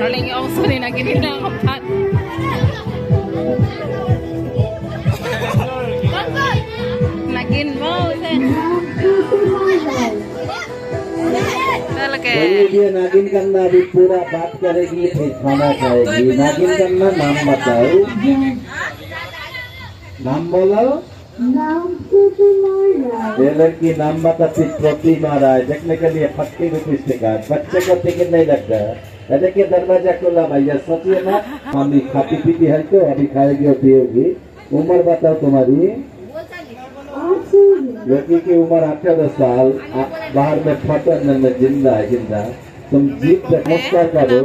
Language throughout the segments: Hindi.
lagi also ni na gini na kapat. Nagin mo sen. ये नागिन कन्ना अभी पूरा बात करेगी फिर खाना खाएगी। नागिन कन्ना नाम बताओ, नाम बोलो। ये लड़की नाम बताती प्रतिमा राय, देखने के लिए 40 रुपीज टिकट। बच्चे को टिकट नहीं लगता है। देखिए दरवाजा खुला भैया, सोचिए ना मम्मी खाती पीती है तो अभी खाएगी और पिएगी। उम्र बताओ तुम्हारी। लड़की की उम्र 18 साल, बाहर में फोटो में जिंदा है, जिंदा। तुम जीप से नमस्कार करो।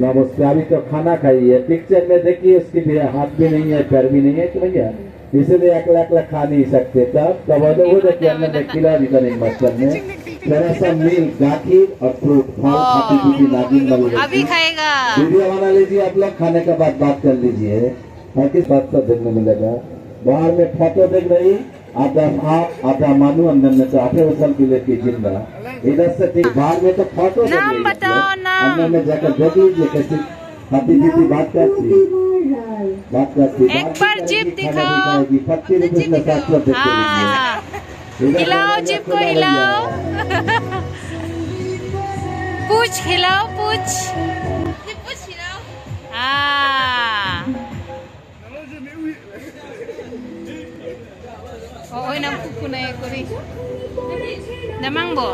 नमस्कार। अभी तो खाना खाइए। पिक्चर में देखिए उसकी भी हाथ भी नहीं है, पैर भी नहीं है तो भैया इसलिए अकेला खा नहीं सकते। तब वो देखिए अंदर में खिला भी करेंगे मस्तर में जरा सा मिल्क, गाखिर और फ्रूट फल खाती पीती नागिन वाली अभी खाएगा। वीडियो बना लीजिए आप लोग, खाने के बाद बात कर लीजिए। किस बात का देखने मिलेगा। बाहर में फोटो देख रही, आधा मानू, अंदर में तो 18 साल की लड़की जिंदा। इधर से ठीक बाहर में तो फोटो नाम बताओ, नाम। अंदर में जाकर देख लीजिए कैसी खाती पीती बात करती। एक बार जीप दिखाओ। 25 रुपए में 7 देख लीजिए। हिलाओ जीप को, हिलाओ। पूछ हिलाओ, पूछ। हाँ। Oy nang kukunay ko rin. Damang bo.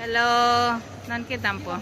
Hello. Nan kita po.